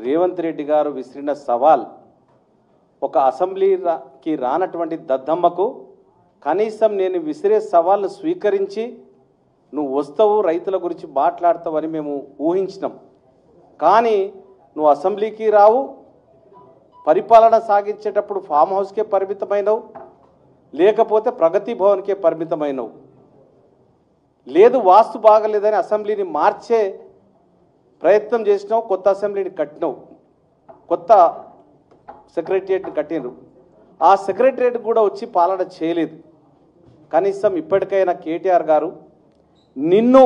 రేవంత్ రెడ్డి గారు విసిరిన సవాల్ ఒక అసెంబ్లీకి రానటువంటి దద్దమ్మకు కనీసం నేను విసిరే సవాల్ను స్వీకరించి నువ్వు వస్తావు రైతుల గురించి మాట్లాడతావని మేము ఊహించినాం. కానీ నువ్వు అసెంబ్లీకి రావు, పరిపాలన సాగించేటప్పుడు ఫామ్ హౌస్కే పరిమితమైనవు, లేకపోతే ప్రగతి భవన్కే పరిమితమైనవు, లేదు వాస్తు బాగలేదని అసెంబ్లీని మార్చే ప్రయత్నం చేసినావు, కొత్త అసెంబ్లీని కట్టినావు, కొత్త సెక్రటరియట్ని కట్టినారు. ఆ సెక్రటరియట్ కూడా వచ్చి పాలన చేయలేదు. కనీసం ఇప్పటికైనా కేటీఆర్ గారు నిన్ను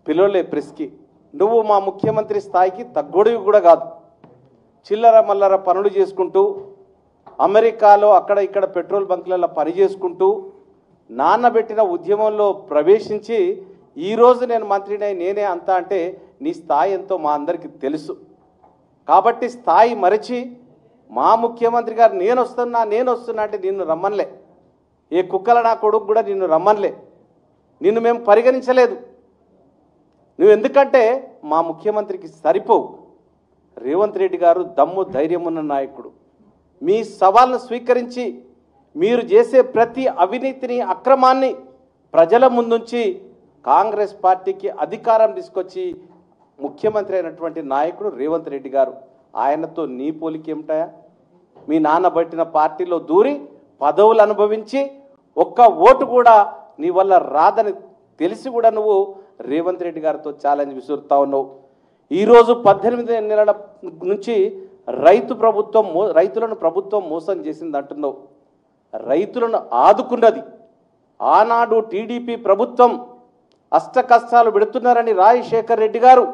పిలవలే ప్రెస్కి. నువ్వు మా ముఖ్యమంత్రి స్థాయికి తగ్గొడివి కూడా కాదు. చిల్లర మల్లర పనులు చేసుకుంటూ అమెరికాలో అక్కడ ఇక్కడ పెట్రోల్ బంకులలో పని చేసుకుంటూ నాన్నబెట్టిన ఉద్యమంలో ప్రవేశించి ఈరోజు నేను మంత్రినై నేనే అంతా అంటే నీ స్థాయి ఎంతో మా అందరికీ తెలుసు. కాబట్టి స్థాయి మరచి మా ముఖ్యమంత్రి గారు నేను వస్తున్నా అంటే నిన్ను రమ్మన్లే. ఏ కుక్కల నా కొడుకు కూడా నిన్ను రమ్మన్లే. నిన్ను మేము పరిగణించలేదు. నువ్వు ఎందుకంటే మా ముఖ్యమంత్రికి సరిపోవు. రేవంత్ రెడ్డి గారు దమ్ము ధైర్యం ఉన్న నాయకుడు. మీ సవాల్ను స్వీకరించి మీరు చేసే ప్రతి అవినీతిని అక్రమాన్ని ప్రజల ముందుంచి కాంగ్రెస్ పార్టీకి అధికారం తీసుకొచ్చి ముఖ్యమంత్రి అయినటువంటి నాయకుడు రేవంత్ రెడ్డి గారు. ఆయనతో నీ పోలిక ఏమిటాయా? మీ నాన్న బట్టిన పార్టీలో దూరి పదవులు అనుభవించి ఒక్క ఓటు కూడా నీ వల్ల రాదని తెలిసి కూడా నువ్వు రేవంత్ రెడ్డి గారితో ఛాలెంజ్ విసురుతా ఉన్నావు. ఈరోజు 18 నెలల నుంచి రైతులను ప్రభుత్వం మోసం చేసింది అంటున్నావు. రైతులను ఆదుకున్నది ఆనాడు టీడీపీ ప్రభుత్వం. అష్ట కష్టాలు పెడుతున్నారని రాజశేఖర్ రెడ్డి గారు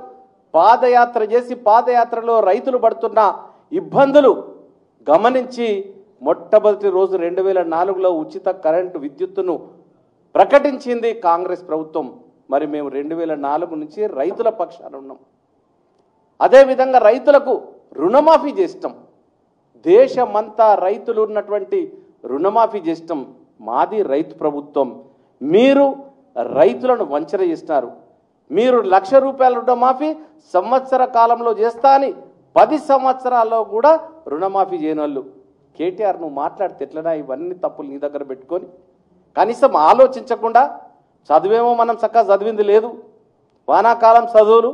పాదయాత్ర చేసి పాదయాత్రలో రైతులు పడుతున్న ఇబ్బందులు గమనించి మొట్టమొదటి రోజు 2004లో ఉచిత కరెంటు విద్యుత్తును ప్రకటించింది కాంగ్రెస్ ప్రభుత్వం. మరి మేము 2004 నుంచి రైతుల పక్షాన ఉన్నాం. అదేవిధంగా రైతులకు రుణమాఫీ చేస్తాం. దేశమంతా రైతులు ఉన్నటువంటి రుణమాఫీ చేస్తాం. మాది రైతు ప్రభుత్వం. మీరు రైతులను వంచన చేస్తున్నారు. మీరు ₹1,00,000 రుణమాఫీ సంవత్సర కాలంలో చేస్తా అని 10 సంవత్సరాల్లో కూడా రుణమాఫీ చేయని వాళ్ళు. కేటీఆర్ నువ్వు మాట్లాడితే ఎట్లనా? ఇవన్నీ తప్పులు నీ దగ్గర పెట్టుకొని కనీసం ఆలోచించకుండా చదివేమో మనం చక్కగా చదివింది లేదు. వానాకాలం చదువులు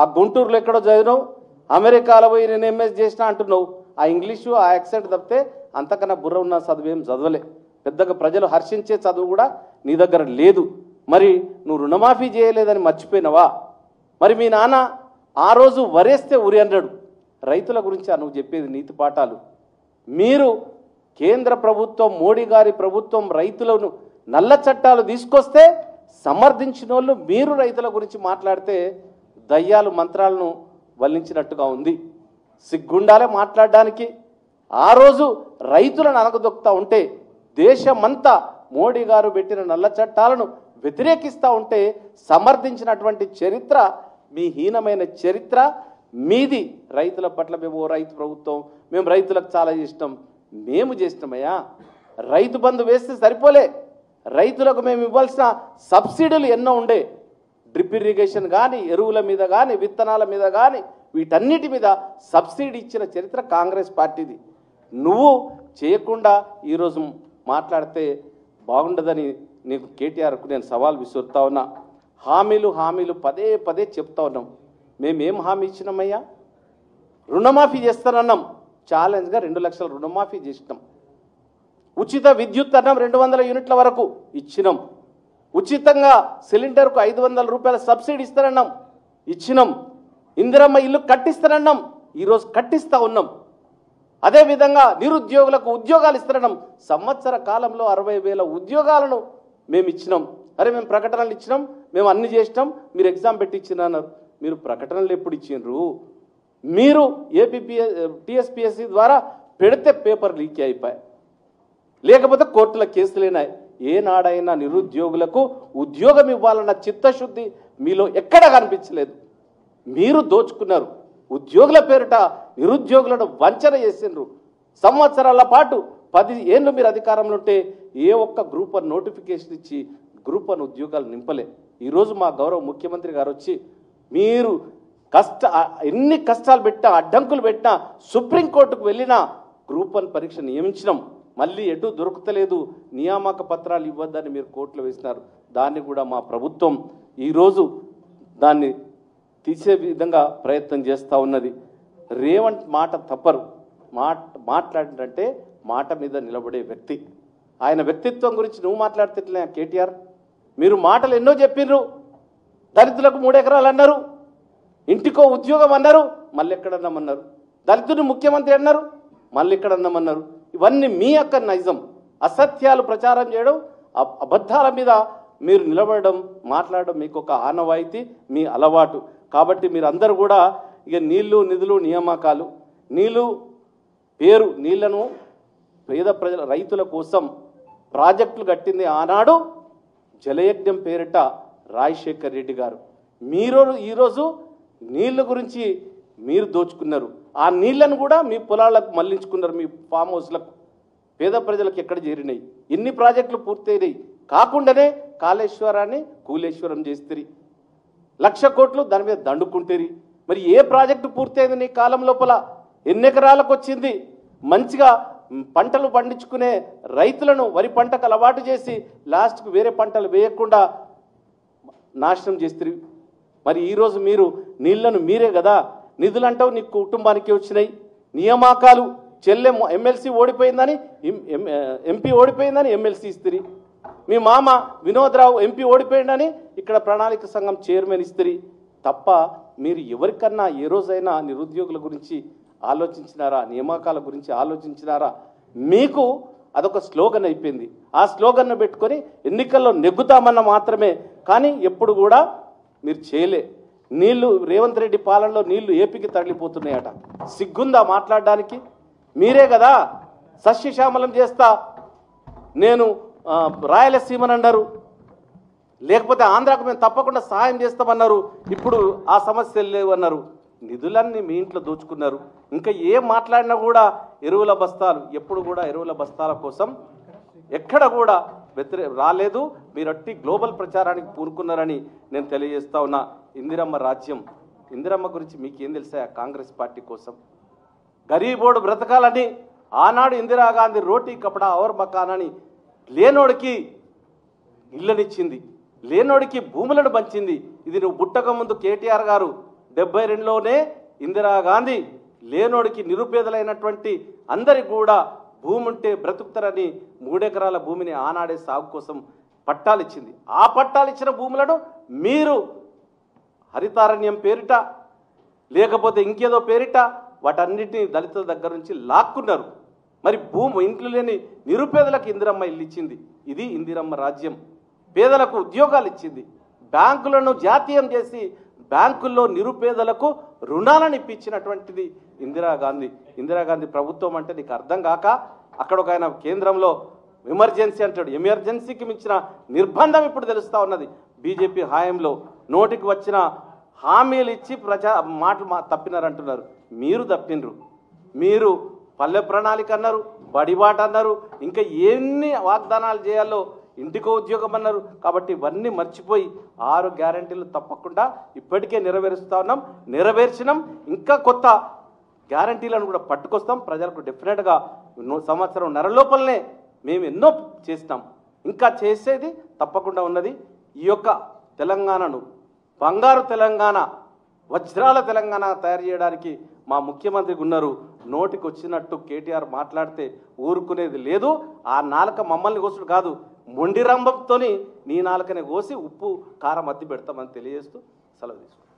ఆ గుంటూరులో ఎక్కడో చదివినావు, అమెరికాలో పోయి నేను ఎంఎస్ చేసినా అంటున్నావు. ఆ ఇంగ్లీషు ఆ యాక్సెంట్ తప్పితే అంతకన్నా బుర్ర ఉన్న చదువేం చదవలే. పెద్దగా ప్రజలు హర్షించే చదువు కూడా నీ దగ్గర లేదు. మరి నువ్వు రుణమాఫీ చేయలేదని మర్చిపోయినావా? మరి మీ నాన్న ఆ రోజు వరేస్తే ఉరి అన్నాడు. రైతుల గురించి నువ్వు చెప్పేది నీతి పాఠాలు. మీరు కేంద్ర ప్రభుత్వం మోడీ గారి ప్రభుత్వం రైతులను నల్ల చట్టాలు తీసుకొస్తే సమర్థించిన వాళ్ళు మీరు రైతుల గురించి మాట్లాడితే దయ్యాలు మంత్రాలను వల్లించినట్టుగా ఉంది. సిగ్గుండాలే మాట్లాడడానికి. ఆ రోజు రైతులను అనగదొక్కుతా ఉంటే దేశమంతా మోడీ గారు పెట్టిన నల్ల చట్టాలను వ్యతిరేకిస్తూ ఉంటే సమర్థించినటువంటి చరిత్ర మీ హీనమైన చరిత్ర మీది. రైతుల పట్ల మేము రైతు ప్రభుత్వం, మేము రైతులకు చాలా ఇష్టం. మేము చేసినామయ్యా. రైతు బంధు వేస్తే సరిపోలే. రైతులకు మేము ఇవ్వాల్సిన సబ్సిడీలు ఎన్నో ఉండే. డ్రిప్ ఇరిగేషన్ కానీ, ఎరువుల మీద కానీ, విత్తనాల మీద కానీ, వీటన్నిటి మీద సబ్సిడీ ఇచ్చిన చరిత్ర కాంగ్రెస్ పార్టీది. నువ్వు చేయకుండా ఈరోజు మాట్లాడితే బాగుండదని నీకు కేటీఆర్కు నేను సవాల్ విసురుతా ఉన్నా. హామీలు పదే పదే చెప్తా ఉన్నాం. మేమేం హామీ ఇచ్చినామయ్యా? రుణమాఫీ చేస్తానన్నాం. ఛాలెంజ్గా 2 లక్షల రుణమాఫీ చేసినాం. ఉచిత విద్యుత్ అన్నం 200 యూనిట్ల వరకు ఇచ్చినాం. ఉచితంగా సిలిండర్కు ₹500 సబ్సిడీ ఇస్తానన్నాం, ఇచ్చినాం. ఇందిరమ్మ ఇల్లు కట్టిస్తానన్నాం, ఈరోజు కట్టిస్తూ ఉన్నాం. అదేవిధంగా నిరుద్యోగులకు ఉద్యోగాలు ఇస్తానన్నాం. సంవత్సర కాలంలో 60,000 ఉద్యోగాలను మేము ఇచ్చినాం. అరే మేము ప్రకటనలు ఇచ్చినాం, మేము అన్ని చేసినాం, మీరు ఎగ్జామ్ పెట్టి ఇచ్చినారు. మీరు ప్రకటనలు ఎప్పుడు ఇచ్చినారు? మీరు టీఎస్పీఎస్సీ ద్వారా పెడితే పేపర్ లీక్ అయిపోయాయి, లేకపోతే కోర్టుల కేసులేనాయి. ఏనాడైనా నిరుద్యోగులకు ఉద్యోగం ఇవ్వాలన్న చిత్తశుద్ధి మీలో ఎక్కడా కనిపించలేదు. మీరు దోచుకున్నారు. ఉద్యోగుల పేరిట నిరుద్యోగులను వంచన చేసిండ్రు. సంవత్సరాల పాటు 10 ఏళ్ళు మీరు అధికారంలో ఉంటే ఏ ఒక్క గ్రూప్ 1 నోటిఫికేషన్ ఇచ్చి గ్రూప్ 1 ఉద్యోగాలు నింపలే. ఈరోజు మా గౌరవ ముఖ్యమంత్రి గారు వచ్చి మీరు ఎన్ని కష్టాలు పెట్టినా అడ్డంకులు పెట్టినా సుప్రీంకోర్టుకు వెళ్ళినా గ్రూప్ 1 పరీక్ష నియమించినాం. మళ్ళీ ఎటు దొరుకుతలేదు, నియామక పత్రాలు ఇవ్వద్దని మీరు కోర్టులో వేసినారు. దాన్ని కూడా మా ప్రభుత్వం ఈరోజు దాన్ని తీసే విధంగా ప్రయత్నం చేస్తూ ఉన్నది. రేవంత్ మాట తప్పరు, మాట్లాడినంటే మాట మీద నిలబడే వ్యక్తి. ఆయన వ్యక్తిత్వం గురించి నువ్వు మాట్లాడితే కేటీఆర్, మీరు మాటలు ఎన్నో చెప్పిండ్రు. దళితులకు 3 ఎకరాలు అన్నారు, ఇంటికో ఉద్యోగం అన్నారు, మళ్ళీ ఎక్కడన్నామన్నారు. దళితుడిని ముఖ్యమంత్రి అన్నారు, మళ్ళీ ఎక్కడన్నామన్నారు. ఇవన్నీ మీ యొక్క నైజం. అసత్యాలు ప్రచారం చేయడం, అబద్ధాల మీద మీరు నిలబడడం, మాట్లాడడం మీకు ఒక ఆనవాయితీ, మీ అలవాటు. కాబట్టి మీరందరూ కూడా ఇక నీళ్లు నిధులు నియామకాలు, నీళ్లను పేద ప్రజల రైతుల కోసం ప్రాజెక్టులు కట్టింది ఆనాడు జలయజ్ఞం పేరిట రాజశేఖర్ రెడ్డి గారు. మీరు ఈరోజు నీళ్ళ గురించి మీరు దోచుకున్నారు. ఆ నీళ్లను కూడా మీ పొలాలకు మళ్లించుకున్నారు, మీ ఫామ్ హౌస్లకు. పేద ప్రజలకు ఎక్కడ చేరినాయి? ఎన్ని ప్రాజెక్టులు పూర్తయినాయి? కాకుండానే కాళేశ్వరాన్ని కూలేశ్వరం చేస్తారు. 1,00,000 కోట్లు దాని మీద దండుకుంటారు. మరి ఏ ప్రాజెక్టు పూర్తయింది నీ కాలం లోపల? ఎన్ని ఎకరాలకు వచ్చింది? మంచిగా పంటలు పండించుకునే రైతులను వరి పంటకు అలవాటు చేసి లాస్ట్కు వేరే పంటలు వేయకుండా నాశనం చేస్తారు. మరి ఈరోజు మీరు నీళ్లను మీరే కదా, నిధులు అంటావు నీ కుటుంబానికి వచ్చినాయి. నియామకాలు ఎమ్మెల్సీ ఓడిపోయిందని ఎంపీ ఓడిపోయిందని ఎమ్మెల్సీ ఇస్తుంది. మీ మామ వినోద్రావు ఎంపీ ఓడిపోయిందని ఇక్కడ ప్రణాళిక సంఘం చైర్మన్ ఇస్తుంది. తప్ప మీరు ఎవరికన్నా ఏ రోజైనా నిరుద్యోగుల గురించి ఆలోచించినారా? నియామకాల గురించి ఆలోచించినారా? మీకు అదొక స్లోగన్ అయిపోయింది. ఆ స్లోగన్ను పెట్టుకొని ఎన్నికల్లో నెగ్గుతామన్న మాత్రమే, కానీ ఎప్పుడు కూడా మీరు చేయలే. నీళ్లు రేవంత్ రెడ్డి పాలనలో నీళ్లు ఏపీకి తరలిపోతున్నాయట. సిగ్గుందా మాట్లాడడానికి? మీరే కదా సస్యశ్యామలం చేస్తా, నేను రాయలసీమని అన్నారు, లేకపోతే ఆంధ్రాకు మేము తప్పకుండా సహాయం చేస్తామన్నారు. ఇప్పుడు ఆ సమస్యలు లేవన్నారు. నిధులన్నీ మీ ఇంట్లో దోచుకున్నారు. ఇంకా ఏం మాట్లాడినా కూడా ఎరువుల బస్తాలు, ఎప్పుడు కూడా ఎరువుల బస్తాల కోసం ఎక్కడ కూడా రాలేదు. మీరు అట్టి గ్లోబల్ ప్రచారానికి పూనుకున్నారని నేను తెలియజేస్తా ఉన్నా. ఇందిరమ్మ రాజ్యం, ఇందిరమ్మ గురించి మీకేం తెలుసా? కాంగ్రెస్ పార్టీ కోసం గరీబోడు బ్రతకాలని ఆనాడు ఇందిరాగాంధీ రోటీ కపడా ఔర్ మకానని లేనోడికి ఇళ్ళనిచ్చింది, లేనోడికి భూములను పంచింది. ఇది నువ్వు పుట్టక ముందు కేటీఆర్ గారు 72లోనే ఇందిరాగాంధీ లేనోడికి నిరుపేదలైనటువంటి అందరికి కూడా భూమి ఉంటే బ్రతుకుతారని 3 ఎకరాల భూమిని ఆనాడే సాగు కోసం పట్టాలిచ్చింది. ఆ పట్టాలిచ్చిన భూములను మీరు హరితారణ్యం పేరిట లేకపోతే ఇంకేదో పేరిట వాటన్నిటిని దళితుల దగ్గర నుంచి లాక్కున్నారు. మరి ఇంట్లో లేని నిరుపేదలకు ఇందిరమ్మ ఇల్లు ఇచ్చింది. ఇది ఇందిరమ్మ రాజ్యం. పేదలకు ఉద్యోగాలు ఇచ్చింది. బ్యాంకులను జాతీయం చేసి బ్యాంకుల్లో నిరుపేదలకు రుణాలను ఇప్పించినటువంటిది ఇందిరాగాంధీ. ఇందిరాగాంధీ ప్రభుత్వం అంటే నీకు అర్థం కాక అక్కడ ఒక ఆయన కేంద్రంలో ఎమర్జెన్సీ అంటాడు. ఎమర్జెన్సీకి మించిన నిర్బంధం ఇప్పుడు తెలుస్తూ ఉన్నది. బీజేపీ హాయంలో నోటికి వచ్చిన హామీలు ఇచ్చి మాటలు తప్పినారంటున్నారు. మీరు తప్పినరు. మీరు పల్లె ప్రణాళిక అన్నారు, బడిబాట అన్నారు, ఇంకా ఎన్ని వాగ్దానాలు చేయాలో, ఇంటికో ఉద్యోగం అన్నారు. కాబట్టి ఇవన్నీ మర్చిపోయి 6 గ్యారంటీలు తప్పకుండా ఇప్పటికే నెరవేరుస్తూ ఉన్నాం, నెరవేర్చినాం. ఇంకా కొత్త గ్యారంటీలను కూడా పట్టుకొస్తాం. ప్రజలకు డెఫినెట్గా సంవత్సరం లోపలనే మేము ఎన్నో చేస్తాం, ఇంకా చేసేది తప్పకుండా ఉన్నది. ఈ యొక్క తెలంగాణను బంగారు తెలంగాణ, వజ్రాల తెలంగాణ తయారు చేయడానికి మా ముఖ్యమంత్రికి ఉన్నారు. నోటికి వచ్చినట్టు కేటీఆర్ మాట్లాడితే ఊరుకునేది లేదు. ఆ నాలుక మమ్మల్ని కోసుడు కాదు, మొండి రంభంతో నీ నాలుకనే కోసి ఉప్పు కారం అద్ది పెడతామని తెలియజేస్తూ సెలవు తీసుకుంటాం.